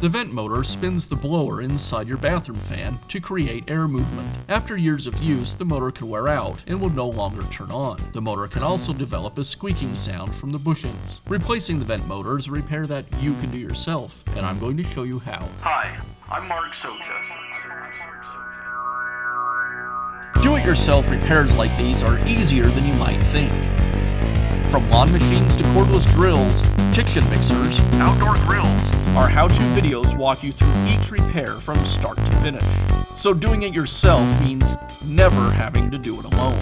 The vent motor spins the blower inside your bathroom fan to create air movement. After years of use, the motor can wear out and will no longer turn on. The motor can also develop a squeaking sound from the bushings. Replacing the vent motor is a repair that you can do yourself, and I'm going to show you how. Hi, I'm Mark Socha. Do-it-yourself repairs like these are easier than you might think. From lawn machines to cordless drills, kitchen mixers, Outdoor grills. our how-to videos walk you through each repair from start to finish. So doing it yourself means never having to do it alone.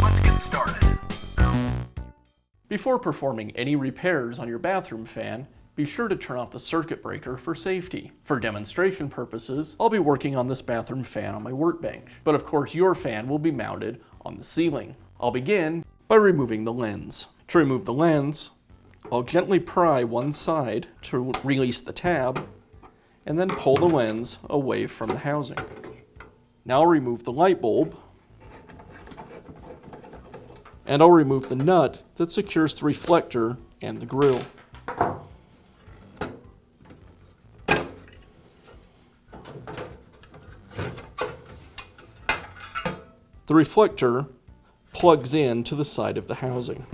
Let's get started. Before performing any repairs on your bathroom fan, be sure to turn off the circuit breaker for safety. For demonstration purposes, I'll be working on this bathroom fan on my workbench, but of course your fan will be mounted on the ceiling. I'll begin by removing the lens. To remove the lens, I'll gently pry one side to release the tab, and then pull the lens away from the housing. Now I'll remove the light bulb, and I'll remove the nut that secures the reflector and the grill. The reflector plugs in to the side of the housing.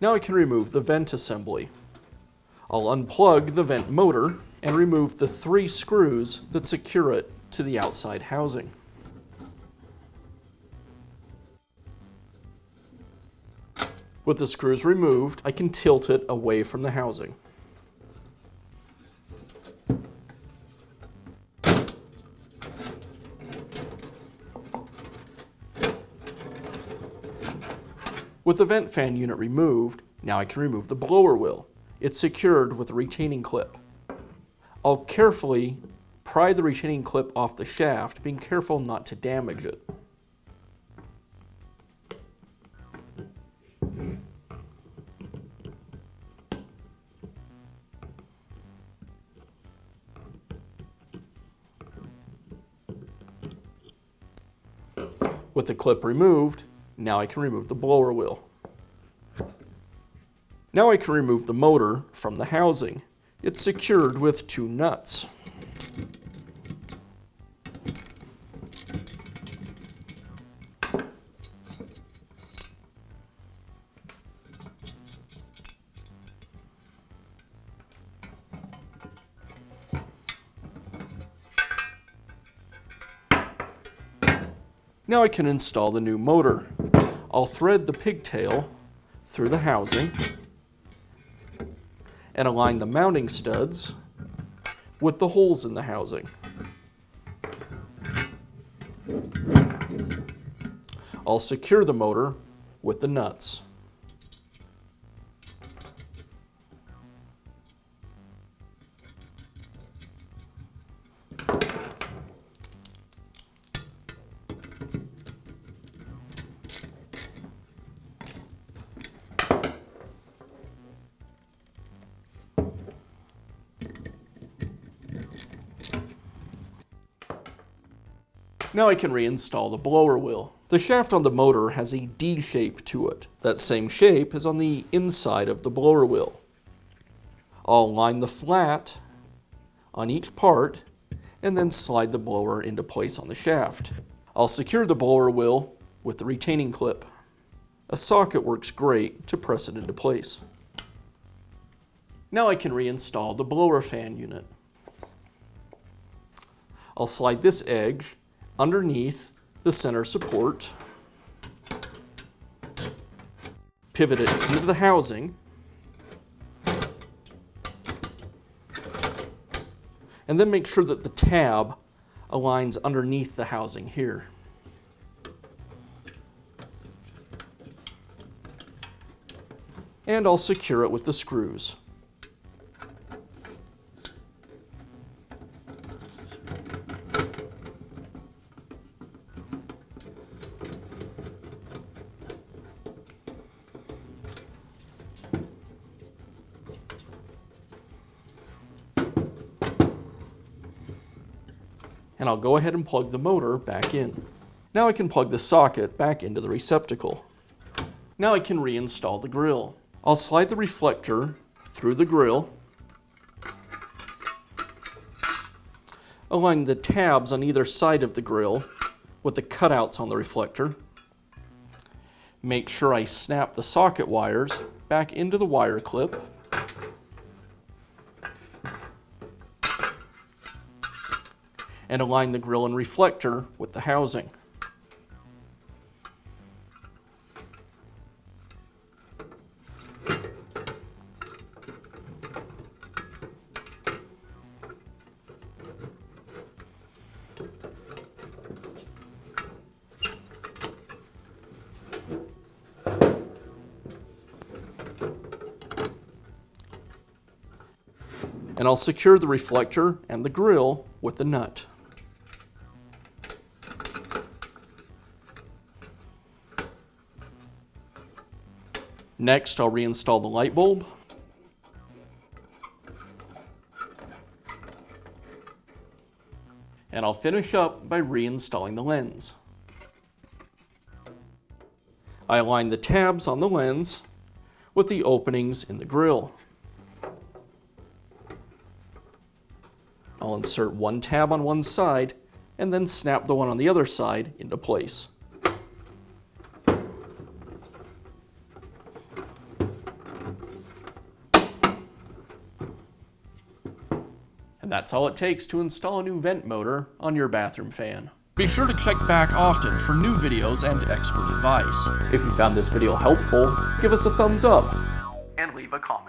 Now I can remove the vent assembly. I'll unplug the vent motor and remove the 3 screws that secure it to the outside housing. With the screws removed, I can tilt it away from the housing. With the vent fan unit removed, now I can remove the blower wheel. It's secured with a retaining clip. I'll carefully pry the retaining clip off the shaft, being careful not to damage it. With the clip removed, now I can remove the blower wheel. Now I can remove the motor from the housing. It's secured with 2 nuts. Now I can install the new motor. I'll thread the pigtail through the housing and align the mounting studs with the holes in the housing. I'll secure the motor with the nuts. Now I can reinstall the blower wheel. The shaft on the motor has a D shape to it. That same shape is on the inside of the blower wheel. I'll align the flat on each part and then slide the blower into place on the shaft. I'll secure the blower wheel with the retaining clip. A socket works great to press it into place. Now I can reinstall the blower fan unit. I'll slide this edge underneath the center support, pivot it into the housing, and then make sure that the tab aligns underneath the housing here. And I'll secure it with the screws. And I'll go ahead and plug the motor back in. Now I can plug the socket back into the receptacle. Now I can reinstall the grill. I'll slide the reflector through the grill, align the tabs on either side of the grill with the cutouts on the reflector. Make sure I snap the socket wires back into the wire clip. And align the grill and reflector with the housing. And I'll secure the reflector and the grill with the nut. Next, I'll reinstall the light bulb. And I'll finish up by reinstalling the lens. I align the tabs on the lens with the openings in the grill. I'll insert one tab on one side and then snap the one on the other side into place. And that's all it takes to install a new vent motor on your bathroom fan. Be sure to check back often for new videos and expert advice. If you found this video helpful, give us a thumbs up And leave a comment.